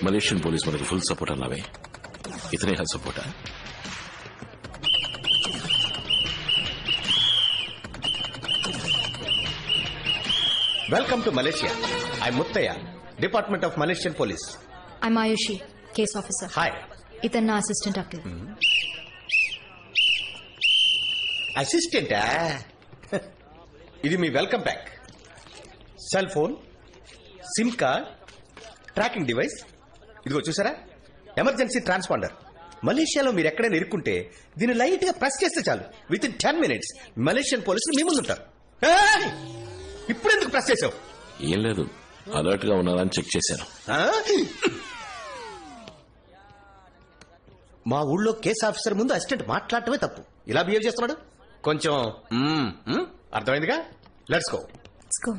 Malaysian police మనకి full support అన్నావే, ఇతనే హెల్ప్ సపోర్టా? Welcome to Malaysia. I Muthaiah, department of Malaysian police. I'm Ayushi, case officer. Hi. ఇతను నా అసిస్టెంట్ అఖిల్. అసిస్టెంటా? ఇది మీ welcome pack. Cell phone, sim card, tracking device. ఇదిగో చూసారా, ఎమర్జెన్సీ ట్రాన్స్పాండర్. మలేషియాలో మీరు ఎక్కడైనా ఇరుక్కుంటే దీన్ని లైట్ గా ప్రెస్ చేస్తే చాలు, విత్ ఇన్ 10 minutes మలేషియన్ పోలీసులు మీ ముందు ఉంటారు. ఇప్పుడు ఎందుకు ప్రెస్ చేసావు? ఏం లేదు, అలర్ట్ గా ఉన్నారా అని చెక్ చేశాను. మా ఊళ్ళో కేసు ఆఫీసర్ ముందు అసిస్టెంట్ మాట్లాడటమే తప్పు. ఇలా బిహేవ్ చేస్తున్నాడు. కొంచెం అర్థమైందిగా. Let's go. Let's go.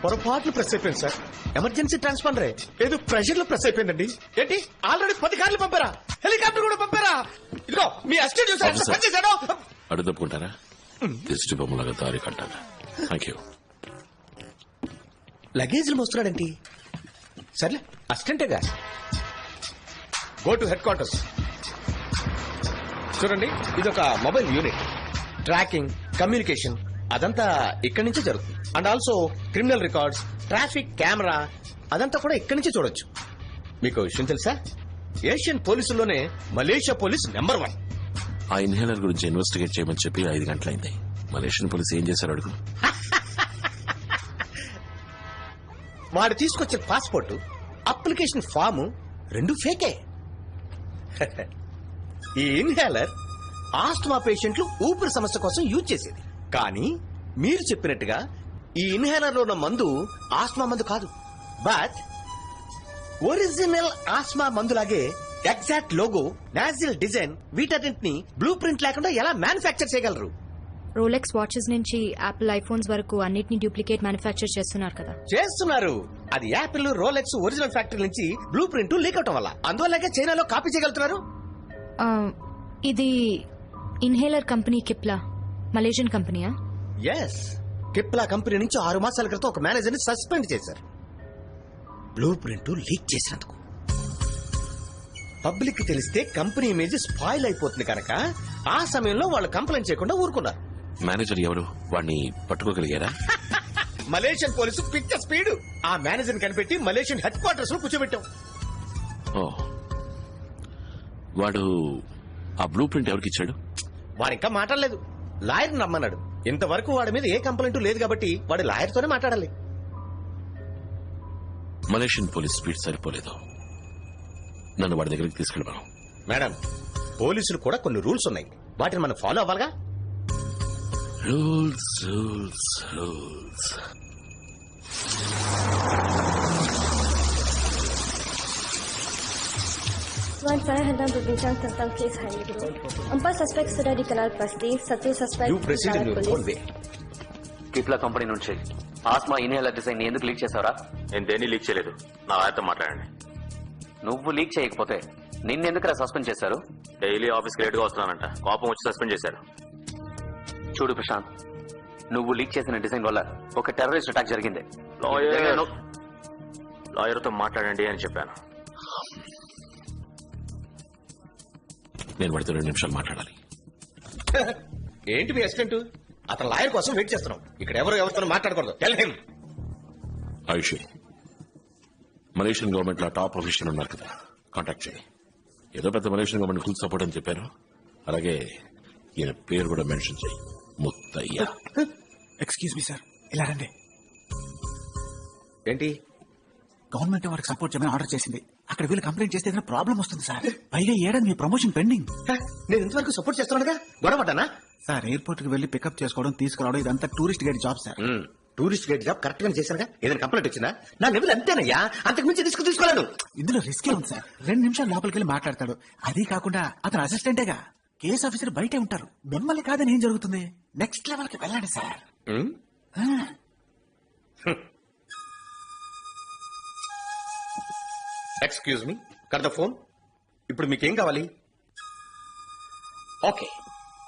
పొరపాట్లు ప్రెస్ అయిపోయింది సార్. ఎమర్జెన్సీ ట్రాన్స్పాండరే ఏదో ప్రెషర్ లో ప్రెస్ అయిపోయిందండి. ఏంటి, ఆల్రెడీ 10 కార్లు పంపారా? హెలికాప్టర్ కూడా పంపారా? ఇదిగో మీ అసిస్టెంట్ చూసాడు. అడు తప్పుకుంటారా? దిష్టి బొమ్మలాగా దారి కట్టాలి. Thank you. లగేజ్లు మోస్తున్నాడండి. సర్లే, అసిస్టెంటేగా. Go to headquarters. చూడండి, ఇది ఒక మొబైల్ యూనిట్. ట్రాకింగ్, కమ్యూనికేషన్ అదంతా ఇక్కడి నుంచే జరుగుతుంది. And also criminal records, traffic camera అదంతా కూడా ఇక్కడి నుంచే చూడొచ్చు. మీకు విషయం తెలుసా, ఏషియన్ పోలీసుల్లోనే మలేషియా పోలీస్ నెంబర్ 1. ఆ ఇన్హేలర్ గురించి ఇన్వెస్టిగేట్ చేయమని చెప్పి 5 గంటలైంది. మలేషియన్ పోలీస్ ఏం చేశారు అడుగు. వాడు తీసుకొచ్చిన పాస్పోర్ట్, అప్లికేషన్ ఫాము 2 ఫేకే. ఈ ఇన్హేలర్ ఆస్ట్మా పేషెంట్లు ఊపిరి సమస్య కోసం యూజ్ చేసేది. కానీ మీరు చెప్పినట్టుగా ఈ ఇన్హేలర్ లో ఉన్న మందు ఆస్మా మందు కాదు, బట్ ఒరిజినల్ ఆస్మా మందులాగే ఎగ్జాక్ట్ లోగో, నాజిల్ డిజైన్ వీటన్నింటిని బ్లూ ప్రింట్ లేకుండా ఎలా మ్యానుఫ్యాక్చర్ చేయగలరు? రోలెక్స్ వాచెస్ నుంచి యాపిల్ ఐఫోన్స్ వరకు అన్నిటిని డూప్లికేట్ మ్యానుఫ్యాక్చర్ చేస్తున్నారు కదా. చేస్తున్నారు. అది యాపిల్, రోలెక్స్ ఒరిజినల్ ఫ్యాక్టరీ నుంచి బ్లూ ప్రింట్ లీక్ అవటం వల్ల. అందువల్లగా చైనాలో కాపీ చేయగలుగుతున్నారు. ఇది ఇన్హేలర్ కంపెనీ కిప్లా, మలేషియన్ కంపెనీయా? ఎస్, కిప్లా కంపెనీ నుంచి 6 మాసాల క్రితం ఒక మేనేజర్ ని సస్పెండ్ చేశారు, బ్లూ ప్రింట్ లీక్ చేసినందుకు. పబ్లిక్ కి తెలిస్తే కంపెనీ ఇమేజ్ స్పాయిల్ అయిపోతుంది కనుక ఆ సమయంలో వాళ్ళు కంప్లైంట్ చేయకుండా ఊరుకున్నారు. మేనేజర్ ఎవరు? వాడిని పట్టుకోగలిగారా? మలేషియన్ పోలీసు పిచ్చ స్పీడ్. ఆ మేనేజర్ కనిపెట్టి మలేషియన్ హెడ్ క్వార్టర్స్ లో కూర్చోబెట్టాం. ఓ, వాడు ఆ బ్లూ ప్రింట్ ఎవరికి ఇచ్చాడు? వాడు ఇంకా మాట్లాడలేదు. లాయర్ నమ్మన్నాడు. ఇంతవరకు వాడి మీద ఏ కంప్లైంట్ లేదు కాబట్టి వాడు లాయర్ తోనే మాట్లాడాలి. మలేషియన్ పోలీస్ స్పీడ్ సరిపోలేదు. నన్ను వాడి దగ్గరికి తీసుకెళ్ళమను. మేడం, పోలీసులు కూడా కొన్ని రూల్స్ ఉన్నాయి, వాటిని మనం ఫాలో అవ్వాలిగా. Rules rules rules. Tuan, saya hendak berbincang tentang kes hari ini. 4 suspek sudah dikenal pasti. 1 suspek You proceed in your own way. Cipla company నుంచి ఆస్మా ఇన్హేలర్ డిజైన్ ఎందుకు లీక్ చేసావరా? నేను దేన్ని లీక్ చేయలేదు. నా ఆయనతో మాట్లాడండి. నువ్వు లీక్ చేయకపోతే నిన్నెందుకురా సస్పెండ్ చేశారు? డైలీ ఆఫీస్కి లేట్ గా వస్తున్నానంట, కోపం వచ్చి సస్పెండ్ చేశారు. చూడు ప్రశాంత్, నువ్వు లీక్ చేసిన డిజైన్ వల్ల ఒక టెర్రరిస్ట్ అటాక్ జరిగింది. లాయర్తో మాట్లాడండి అని చెప్పాను. నేను వాడితో 2 నిమిషాలు మాట్లాడాలి. ఏంటి మీ అసిస్టెంట్? అతను లాయర్ కోసం వెయిట్ చేస్తున్నాం. ఇక్కడ ఎవరితో మాట్లాడకూడదు. Tell him. Ayushi, Malaysian government లో టాప్ ఆఫీషియల్ ఉన్నారు కదా, కాంటాక్ట్ చేయి. ఏదో పెద్ద మలేషియన్ గవర్నమెంట్ ఫుల్ సపోర్ట్ అని చెప్పారు. అలాగే ఈయన పేరు కూడా మెన్షన్ చేయి, ముత్తయ్య. ఎక్స్క్యూజ్ మీ సార్, ఇలా రండి. ఏంటి? గవర్నమెంట్ వారికి సపోర్ట్ చేయమని ఆర్డర్ చేసింది. అక్కడ వీళ్ళు కంప్లైంట్ చేస్తే ఏదైనా ప్రాబ్లం వస్తుంది సార్. పైగా ఏడాది మీ ప్రమోషన్ పెండింగ్. నేను ఇంతవరకు సపోర్ట్ చేస్తున్నానుగా, గొడవపడ్డానా? సార్, ఎయిర్పోర్ట్ కి వెళ్లి పికప్ చేసుకోవడం, తీసుకురావడం ఇదంతా tourist guide job sir. Tourist guide job correct గా చేశానుగా. ఏదైనా కంప్లైంట్ వచ్చిందా? నా లెవెల్ అంతేనయ్యా, అంతకు మించి రిస్క్ తీసుకోలేను. ఇందులో రిస్కే ఉంది సార్. 2 నిమిషాలు లోపలికి వెళ్ళి మాట్లాడతాడు. అది కాకుండా అతను అసిస్టెంటేగా, కేసు ఆఫీసర్ బయటే ఉంటారు. మిమ్మల్ని కాదని ఏం జరుగుతుంది? నెక్స్ట్ లెవెల్ కి వెళ్ళండి sir. Excuse me, cut the phone. ఇప్పుడు మీకేం కావాలి? ఓకే,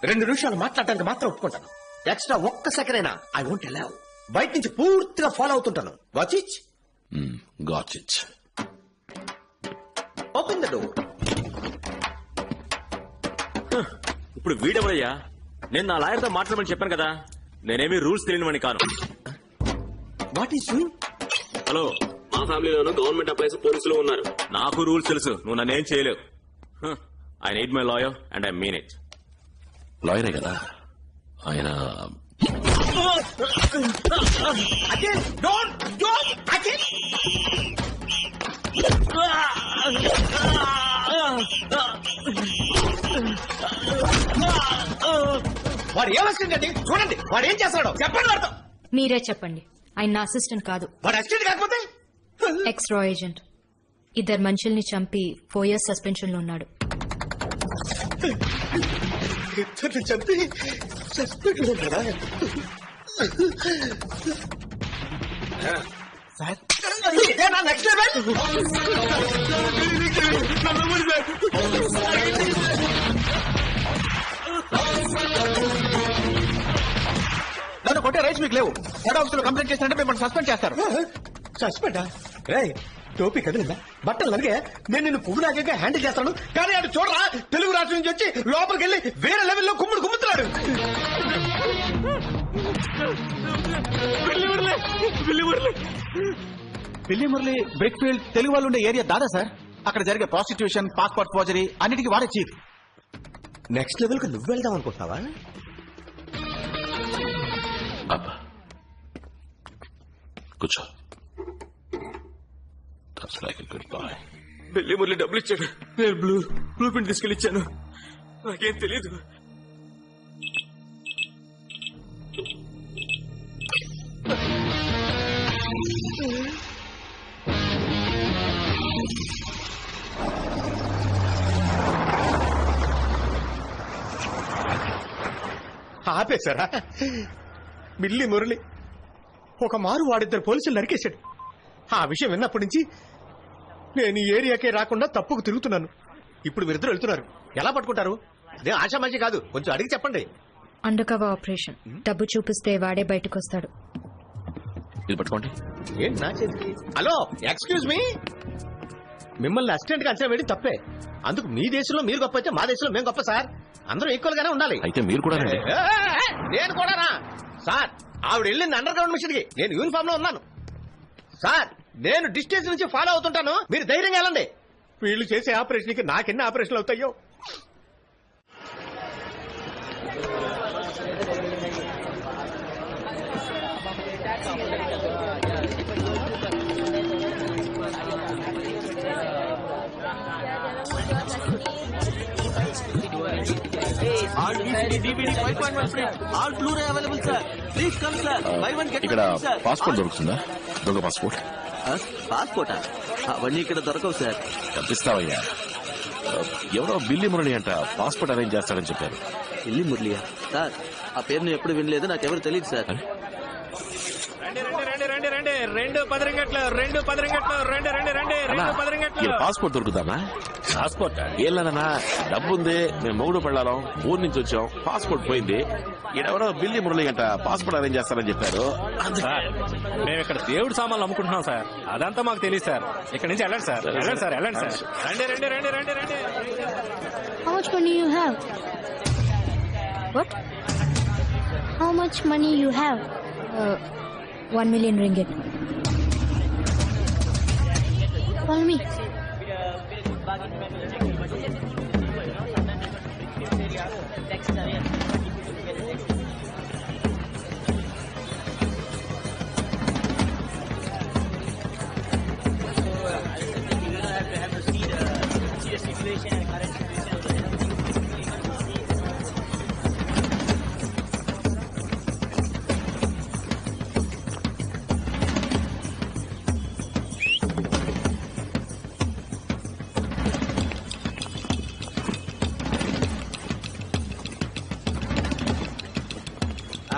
2 నిమిషాలు మాట్లాడటానికి మాత్రం ఒప్పుకుంటాను. ఎక్స్ట్రా 1 సెకండ్ అయినా ఐ వోంట్ అలౌ. బయట నుంచి పూర్తిగా ఫాలో అవుతుంటాను. Watch it. Got it. Open the door. ఇప్పుడు వీడెవడయ్యా? నేను నా లాయర్తో మాట్లాడమని చెప్పాను కదా. నేనేమి రూల్స్ తెలియనివని కాను. What is you? హలో, మా ఫ్యామిలీలోనూ గవర్నమెంట్ ఎంప్లాయీస్ పోలీసులు ఉన్నారు. నాకు రూల్స్ తెలుసు, నువ్వు నన్నేం చేయలేవు. I need my lawyer and I mean it. లాయరే కదా ఆయన. Akhil, don't don't Akhil. వాడు ఏమొస్తుందండి? చూడండి వాడు ఏం చేస్తాడో చెప్పండి. వాడితో మీరే చెప్పండి. ఆయన నా అసిస్టెంట్ కాదు, వాడు అసిస్టెంట్ కాకపోతే ఎక్స్ రా ఏజెంట్. ఇద్దరు మనుషుల్ని చంపి 4 years సస్పెన్షన్ లో ఉన్నాడు. ఇద్దరిని చంపి సస్పెండ్ కదా సార్ ఇదేనా నెక్స్ట్ లెవెల్? నన్ను కొట్టే రైట్స్ మీకు లేవు. హెడ్ ఆఫీస్ లో కంప్లైంట్ చేసినట్టే మిమ్మల్ని సస్పెండ్ చేస్తారు. సస్పెండా? రేయ్ టోపీ కదిలిందా? బట్టలు నలిగే నేను నిన్ను పువ్వు నాకే హ్యాండిల్ చేస్తాను. కానీ అటు చూడరా, తెలుగు రాష్ట్రం నుంచి వచ్చి లోపలికి వెళ్ళి వేరే లెవెల్లో కుమ్ముతున్నాడు. పిల్లి మురళి బ్రిక్ ఫీల్డ్ తెలుగు వాళ్ళు ఉండే ఏరియా దాదా సార్. అక్కడ జరిగే ప్రాస్టిట్యూషన్, పాస్పోర్ట్ ఫోర్జరీ అన్నిటికీ వాడే చీఫ్. నెక్స్ట్ లెవెల్ కు నువ్వు వెళ్దాం అనుకుంటున్నావా? అబ్బా కూర్చో. That's like a good boy. పెళ్లి మురళి డబ్బులు ఇచ్చాడు. నేను బ్లూ ప్రింట్ తీసుకెళ్ళి ఇచ్చాను. నాకేం తెలీదు. ఆపేశారా? మిల్లి మురళి ఒక మారు వాడిద్దరు పోలీసులు నరికేశాడు. ఆ విషయం విన్నప్పటి నుంచి నేను ఈ ఏరియాకే రాకుండా తప్పుకు తిరుగుతున్నాను. ఇప్పుడు మీరిద్దరు వెళ్తున్నారు. ఎలా పట్టుకుంటారు? అదే ఆశామాషి కాదు, కొంచెం అడిగి చెప్పండి. Under cover operation. డబ్బు చూపిస్తే వాడే బయటకు వస్తాడు. ఇది పట్టుకోండి. ఏంటి నా చేతికి? Hello, excuse me. మిమ్మల్ని అసిస్టెంట్ గా అంచనా వేయడం తప్పే. అందుకు మీ దేశంలో మీరు గొప్ప అయితే మా దేశంలో మేము గొప్ప సార్. అందరూ ఈక్వల్ గానే ఉండాలి. అయితే మీరు కూడా రండి. నేను కూడానా? సార్ ఆవిడ వెళ్ళింది అండర్ గ్రౌండ్ మిషన్ కి, నేను యూనిఫామ్ లో ఉన్నాను. సార్ నేను డిస్టెన్స్ నుంచి ఫాలో అవుతుంటాను, మీరు ధైర్యంగా వెళ్ళండి. వీళ్ళు చేసే ఆపరేషన్ కి నాకెన్ని ఆపరేషన్లు అవుతాయో. ఇక్కడ పాస్పోర్ట్ దొరుకుతుందా? దొంగ పాస్పోర్ట్. పాస్పోర్టా? అవన్నీ ఇక్కడ దొరకవు సార్. కనిపిస్తావయ్యా. ఎవరో బిల్లి మురళి అంట పాస్పోర్ట్ అరేంజ్ చేస్తాడని చెప్పారు. పిల్లి మురళియా? సార్ ఆ పేరు నేను ఎప్పుడు వినలేదు, నాకెవరు తెలియదు సార్. పాస్పోర్ట్ దొరుకుతామా? పాస్పోర్ట్ ఏళ్ళనా? డబ్బుంది, మేము మొగుడు పెళ్ళాం, ఊరు నుంచి వచ్చాం, పాస్పోర్ట్ పోయింది. ఈడెవరో బిల్లి మురళి అంట పాస్పోర్ట్ అరేంజ్ చేస్తారని చెప్పారు. మేము ఇక్కడ దేవుడు సామాన్లు అమ్ముకుంటున్నాం సార్, అదంతా మాకు తెలియదు సార్. ఇక్కడ నుంచి వెళ్ళండి సార్, వెళ్ళండి సార్, వెళ్ళండి సార్. రండి రండి రండి రండి రండి. How much money you have? What? How much money you have? 1 million ringgit. Follow me.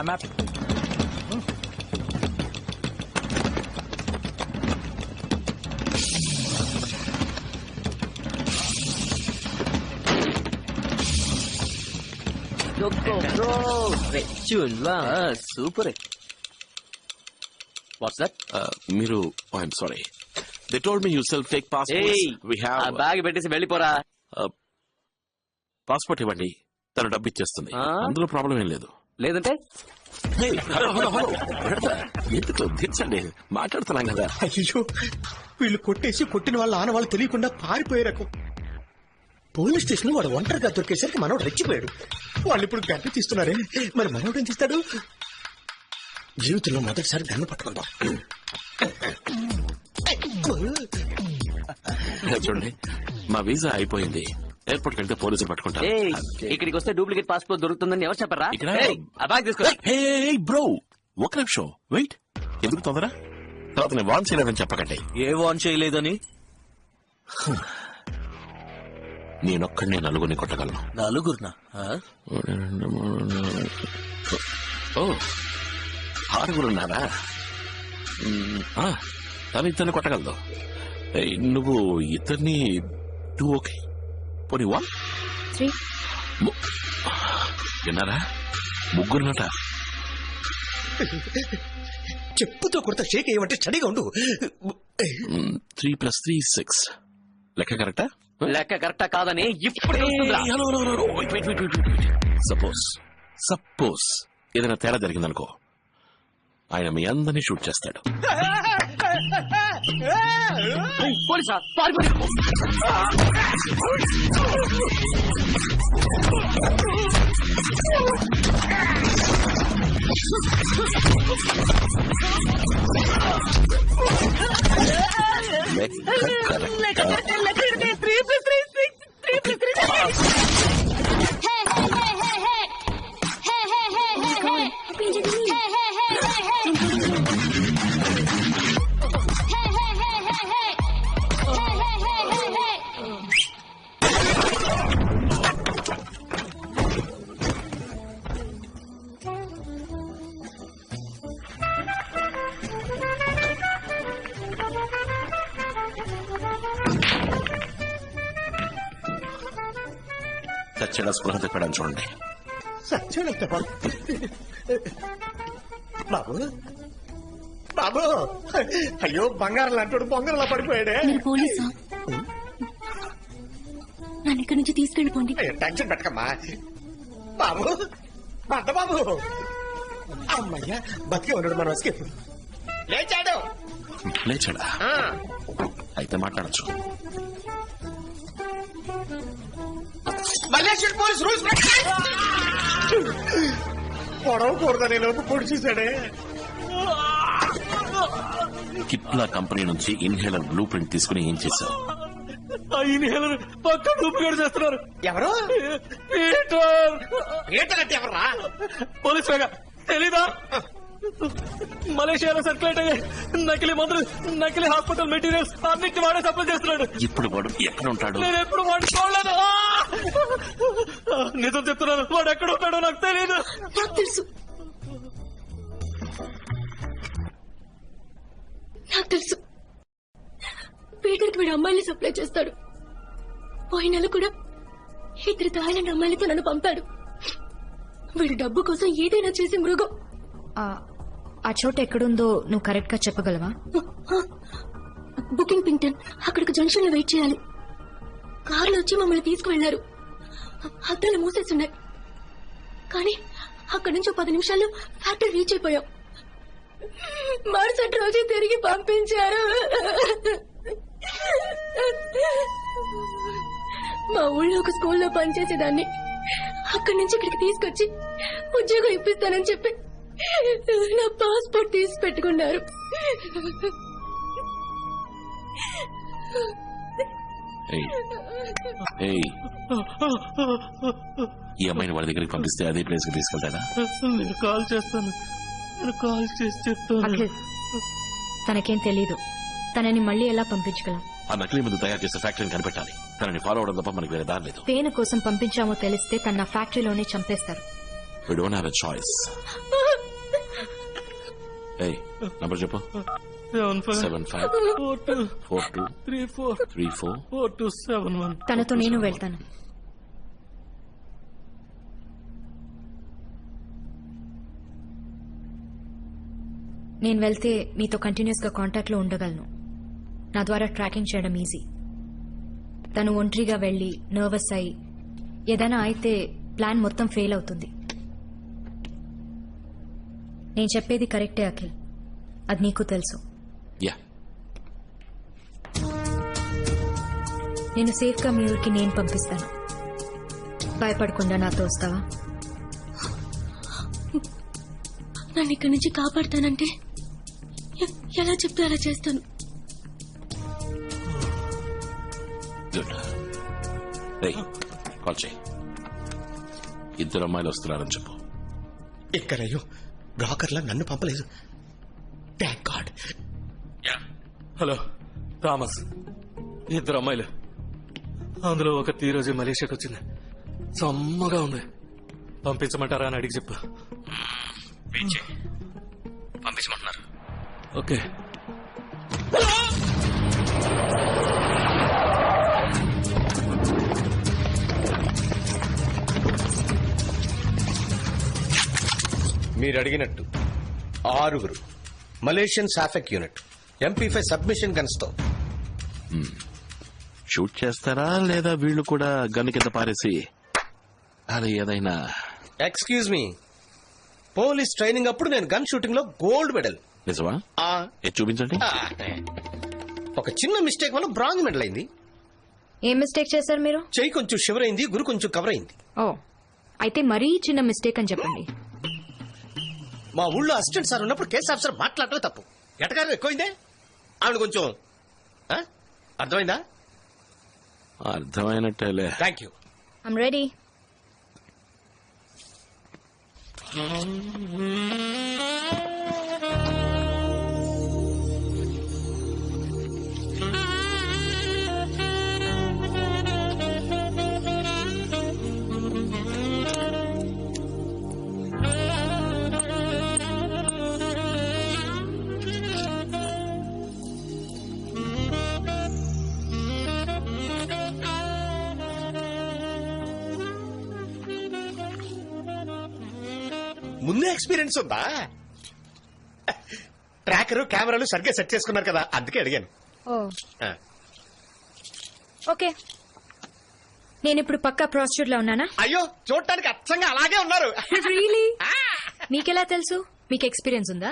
Map. Super. What's that? మీరు I'm sorry, they told me you sell fake passports we have bag పెట్టేసి వెళ్ళిపోరా. Passport ఇవ్వండి, తను డబ్బు ఇచ్చేస్తుంది. అందులో problem ఏం లేదు. లేదంటే ఎందుకు దించండి, మాట్లాడుతున్నాం కదా. అయ్యో వీళ్ళు కొట్టేసి కొట్టిన వాళ్ళ ఆనవాళ్ళు తెలియకుండా పారిపోయే రకం. పోలీస్ స్టేషన్ వాడు ఒంటరిగా దొరికేసరికి మనోడు రెచ్చిపోయాడు. వాళ్ళు ఇప్పుడు గన్ను తీస్తున్నారే, మరి మనోడు ఏం తీస్తాడు? జీవితంలో మొదటిసారి గన్ను పట్టుకుందాం. చూడండి, మా వీసా అయిపోయింది. ఎయిర్పోర్ట్ వెళ్తే పోలీసులు పట్టుకుంటారు. ఇక్కడికి వస్తే డూప్లికేట్ పాస్పోర్ట్ దొరుకుతుందని ఎవరు చెప్పారా? ఇక్కడ ఆ బ్యాగ్ తీసుకో. బ్రో ఒక నిమిషం వెయిట్. ఎందుకు తొందర? తర్వాత నేను వాన్ చేయలేదని చెప్పకండి. ఏ వాన్ చేయలేదని? నేనొక్కడినే నలుగురిని కొట్టగలను. నలుగురునా? ఓ, ఆరుగురున్నారా? తను ఇద్దరిని కొట్టగలదు. నువ్వు ఇద్దరిని టూ ఓకే పోనీ 1 3 విన్నారా? ముగ్గురునట. చెప్పుతో కొడతా షేక్ అయ్యమంటే స్టడీగా ఉండు. 3 + 3 6. లెక్క కరెక్టా? లెక్క కరెక్టా కాదని ఇప్పుడు సపోజ్ ఏదైనా తేడా జరిగిందనుకో, ఆయన మీ అందరినీ షూట్ చేస్తాడు. పోలీసా? చచ్చేలా స్పృహ తిప్పడం చూడండి. సచ్చాడంటే బాబు బాబు, అయ్యో బంగారం లాంటి బొంగరంలా పడిపోయాడే. పోలీసా? నన్ను ఇక్కడి నుంచి తీసుకెళ్ళిపోండి. టెన్షన్ పెట్టకమ్మా బాబు. బండ బాబు, అమ్మయ్యా బతికే ఉన్నాడు. మన ఎస్కేప్. లేచాడు. లేచాడా? అయితే మాట్లాడచ్చు. మలేషియన్ పోలీస్ రూల్స్ పొడవకూడదని లోపు పొడి చూశాడే. కిప్లా కంపెనీ నుంచి ఇన్హేలర్ బ్లూ ప్రింట్ తీసుకుని ఏం చేశావు? ఇన్హేలర్ పక్క డూప్లికేట్ చేస్తున్నారు. ఎవరు? ఏంటంటే ఎవర్రా? పోలీస్ తెలీదా? మలేషియాలో సర్క్యులేట్ అయ్యే నకిలీ మందులు, నకిలీ హాస్పిటల్ మెటీరియల్స్ అన్నిటి వాడే సప్లై చేస్తున్నాడు. ఇప్పుడు వాడు ఎక్కడ ఉంటాడు? నేను ఎప్పుడు వాడు చూడలేదు. నిజం చెప్తున్నాను, వాడు ఎక్కడ ఉంటాడో నాకు తెలియదు. నాకు తెలుసు, నాకు తెలుసు. పీటర్కి వీడు అమ్మాయిని సప్లై చేస్తాడు. పోయిన నెల కూడా 2 థాయిలాండ్ అమ్మాయిలతో నన్ను పంపాడు. వీడు డబ్బు కోసం ఏదైనా చేసి మృగం. ఆ చోట ఎక్కడుందో నువ్వు కరెక్ట్ గా చెప్పగలవా? బుకింగ్ పింగ్టన్. అక్కడికి జంక్షన్ లో వెయిట్ చేయాలి. కార్లు వచ్చి మమ్మల్ని తీసుకువెళ్లారు. అద్దాలు మూసేస్తున్నాయి. కానీ అక్కడి నుంచి 10 నిమిషాల్లో ఫ్యాక్టరీ రీచ్ అయిపోయాం. మరుసటి రోజు తిరిగి పంపించారు. మా ఊళ్ళో ఒక స్కూల్లో పనిచేసేదాన్ని. అక్కడి నుంచి ఇక్కడికి తీసుకొచ్చి ఉద్యోగం ఇప్పిస్తానని చెప్పి నా పాస్పోర్ట్ తీసి పెట్టుకున్నారు. ఈ అమ్మాయిని వాళ్ళ దగ్గరికి పంపిస్తే అదే ప్లేస్ కి తీసుకెళ్తాడా? నేను కాల్ చేస్తాను, నేను కాల్ చేసి చెప్తాను. అఖిల్, తనకేం తెలీదు. తనని మళ్ళీ ఎలా పంపించగలం? ఆ నకిలీ మందు తయారు చేసే ఫ్యాక్టరీని కనిపెట్టాలి. తనని ఫాలో అవడం తప్ప మనకి వేరే దారి లేదు. పేను కోసం పంపించామో తెలిస్తే తన ఫ్యాక్టరీలోనే చంపేస్తారు. We don't have a choice. Hey, number చెప్పు. 75423434. తనతో నేను వెళ్తాను. నేను వెళ్తే మీతో కంటిన్యూస్ గా కాంటాక్ట్ లో ఉండగలను. నా ద్వారా ట్రాకింగ్ చేయడం ఈజీ. తను ఒంటరిగా వెళ్లి నర్వస్ అయి ఏదైనా అయితే ప్లాన్ మొత్తం ఫెయిల్ అవుతుంది. నేను చెప్పేది కరెక్టే అఖిల్, అది నీకు తెలుసు. యా, నేను సేఫ్గా మీ ఊరికి నేను పంపిస్తాను. భయపడకుండా నాతో వస్తావా? నన్ను ఇక్కడి నుంచి కాపాడుతానంటే ఎలా చెప్తే అలా చేస్తాను. గుడ్. రేయ్, కాల్ చేయి. 2 అమ్మాయిలు వస్తున్నారని చెప్పు. ఎక్కడయ్యో బ్రోకర్లా నన్ను పంపలేదు. Thank God. హలో థామస్, 2 అమ్మాయిలు, అందులో ఒక ఈరోజు మలేషియాకి వచ్చింది. సమ్మగా ఉంది. పంపించమంటారా అని అడిగి చెప్పు. పంపించమంటున్నారు. ఓకే. మీరు అడిగినట్టు 6 మలేషియన్ సాఫెక్ యూనిట్ MP5 సబ్మిషన్ గన్స్ తో. షూట్ చేస్తారా లేదా వీళ్ళు కూడా గన్ కింద పారేసి అది ఏదైనా? ఎక్స్క్యూజ్ మీ, పోలీస్ ట్రైనింగ్ అప్పుడు నేను గన్ షూటింగ్ లో గోల్డ్ మెడల్. నిజమా? ఇది చూపించండి. ఒక చిన్న మిస్టేక్ వల్ల బ్రాంజ్ మెడల్ అయింది. ఏం మిస్టేక్ చేశారు మీరు? చెయ్యి కొంచెం షివర్ అయింది, గురు కొంచెం కవర్ అయింది. ఓ, అయితే మరీ చిన్న మిస్టేక్ అని చెప్పండి. మా ఊళ్ళో అసిస్టెంట్ సార్ ఉన్నప్పుడు కేసు ఆఫీసర్ మాట్లాడటమే తప్పు. ఎటకారం ఎక్కువైందే. ఆవిడ కొంచెం అర్థమైందా? అర్థమైనట్టేలే. Thank you. I'm ready. ముందే ఎక్స్పీరియన్స్ ఉందా? ట్రాకర్ కెమెరాలు సరిగ్గా సెట్ చేసుకున్నారు కదా, అందుకే అడిగాను. Oh, okay. నేను ఇప్పుడు పక్కా ప్రాస్టిట్యూట్ లో ఉన్నానా? అయ్యో, చూడటానికి అచ్చంగా అలాగే ఉన్నారు. రియలీ? మీకెలా తెలుసు? మీకు ఎక్స్పీరియన్స్ ఉందా?